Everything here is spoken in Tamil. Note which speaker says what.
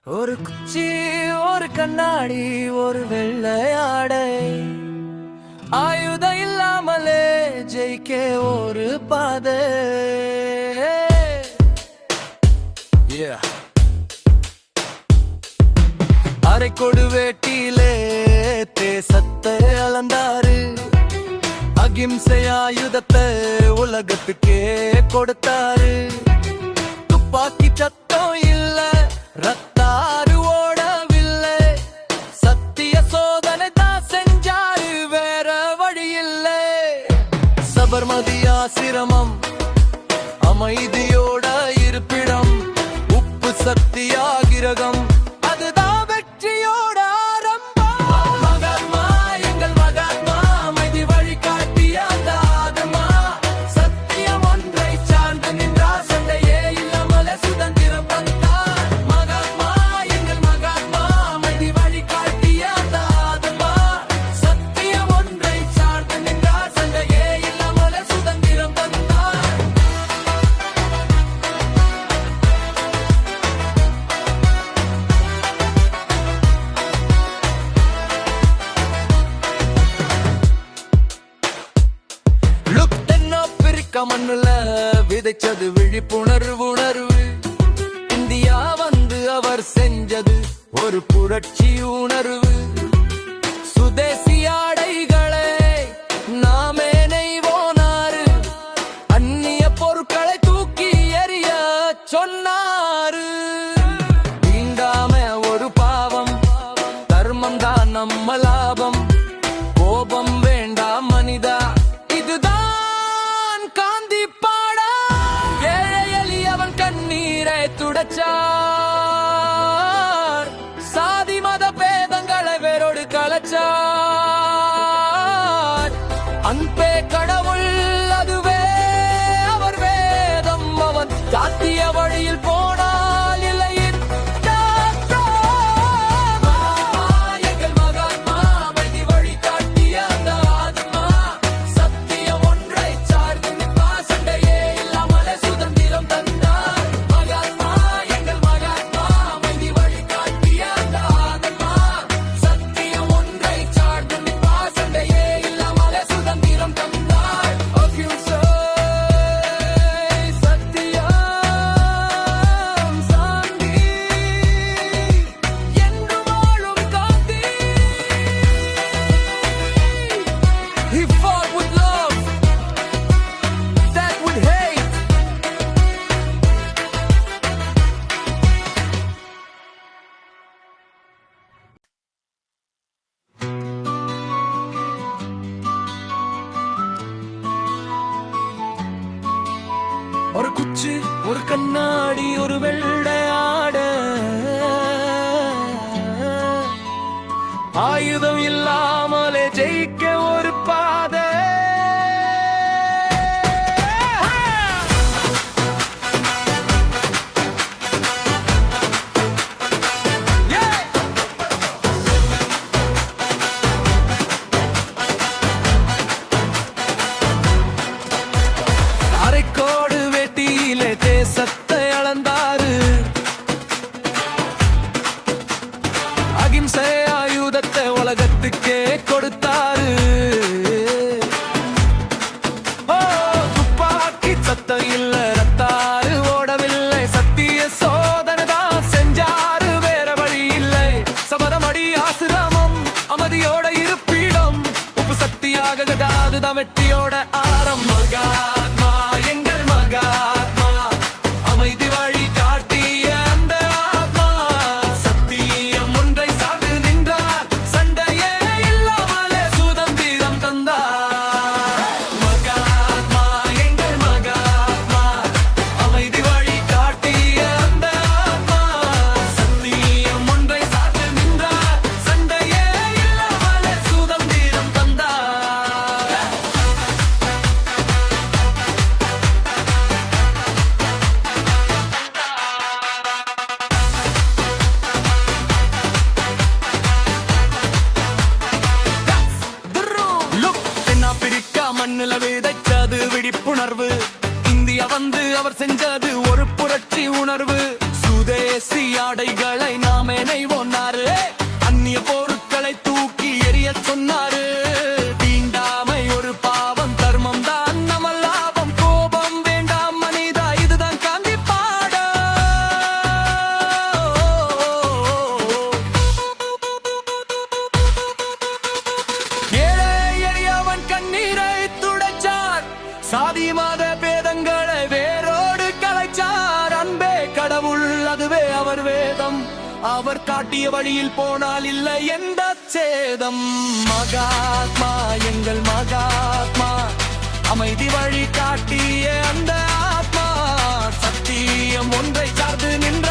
Speaker 1: ஒரு குச்சி ஒரு கண்ணாடி ஒரு வெள்ளையாடை ஆயுதம் இல்லாமலே ஜெயிக்க ஒரு பாதை. அரைக்கொடு வேட்டியிலே தேசத்தை அளந்தாரு. அகிம்சை ஆயுதத்தை உலகத்துக்கே கொடுத்தாரு. துப்பாக்கி சத்தம் இல்ல, ரத்தாறு ஓடவில்லை. சத்திய சோதனை தான் செஞ்சாரு, வேற வழி இல்லை. சபர்மதி ஆசிரமம் அமைதியோட இருப்பிடம். உப்பு சத்தியாகிரகம் அதுதான் வெற்றியோட ஆரம்பம். மகாத்மா எங்கள் மகாத்மா, அமைதி வழி காட்டிய அந்த ஆத்மா. சத்தியம் ஒன்றை சார்ந்து நின்றார், சண்டையே இல்லாமலே சுதந்திரம் தந்தார். மகாத்மா எங்கள் மகாத்மா, அமைதி வழி காட்டிய அந்த ஆத்மா. சத்தியம் ஒன்றை சார்ந்து நின்றார், சண்டையே இல்லாமலே சுதந்திரம் தந்தார். மண்ணுல விதைச்சது விழிப்புணர்வு உணர்வு. இந்தியா வந்து அவர் செஞ்சது ஒரு புரட்சி உணர்வு. சுதேசி ஆடைகளை நாமே நெய்வோனாரு. அந்நிய பொருட்களை தூக்கி எறிய சொன்னாரு. தீண்டாம ஒரு பாவம், தர்மம் தான் நம்ம லாபம். கோபம் வேண்டாம் மனிதா, இதுதான் துடைச்சார். சாதி மத பேதங்களை வேரோடு கலைச்சார். அன்பே கடவுள், அதுவே அவர் வேதம். அவன் சாத்திய வழியில் போனால் இல்லையின் எங்கள் மகாத்மா, அமைதி வழி காட்டிய அந்த ஆத்மா. சத்தியம் ஒன்றை சார்ந்து நிற்பார், சண்டையே இல்லாமலே சுதந்திரம் தந்தார். ஒரு குச்சி ஒரு கண்ணாடி ஒரு வெள்ளையாடை ஆயுதம் இல்லாமலே ஜெயிக்க ஒரு பாதை. தேசத்தை அளந்தாரு. அகிம்சை ஆயுதத்தை உலகத்துக்கே கொடுத்தாரு. துப்பாக்கி சத்தம் இல்ல, ரத்தாறு ஓடவில்லை. சத்திய சோதனை தான் செஞ்சாரு, வேற வழி இல்லை. சபரமடி ஆசிரமம் அமைதியோட இருப்பிடம். உப்பு சத்தியாக அதுதான் வெற்றியோட ஆரம்பம். மகாத்மா எங்கள் மகாத்மா, அமைதி வழி காட்டிய அந்த ஆத்மா. சத்தியம் ஒன்றை சார்ந்து நின்றார், சண்டையே இல்லாமலே சுதந்திரம் தந்தார். மகாத்மா எங்கள் மகாத்மா, அமைதி வழி காட்டிய அந்த ஆத்மா. சத்தியம் ஒன்றை சார்ந்து நின்றார், சண்டையே இல்லாமலே சுதந்திரம் தந்தார். மண்ணுல விதைச்சது விழிப்புணர்வு. இந்தியா வந்து அவர் செஞ்சது ஒரு புரட்சி உணர்வு. சுதேசி ஆடைகளை நான் இணைவோனாரு. அந்நிய பொருட்களை தூக்கி எறிய சொன்னாரு. தீண்டாமை ஒரு பாவம், தர்மம் தான் நம்ம லாபம். கோபம் வேண்டாம் மனிதா, இதுதான் காந்தி பாடம். ஏழை எளியவன் கண்ணீரை துடைச்சார். சாதி மத பேதங்களை வேரோடு கலைச்சார். அன்பே கடவுள், அதுவே அவர் வேதம். அவர் காட்டிய வழியில் போனால் இல்லை எந்த சேதம். மகாத்மா, எங்கள் மகாத்மா, அமைதி வழி காட்டிய அந்த ஆத்மா. சத்தியம் ஒன்றை சார்ந்து நின்ற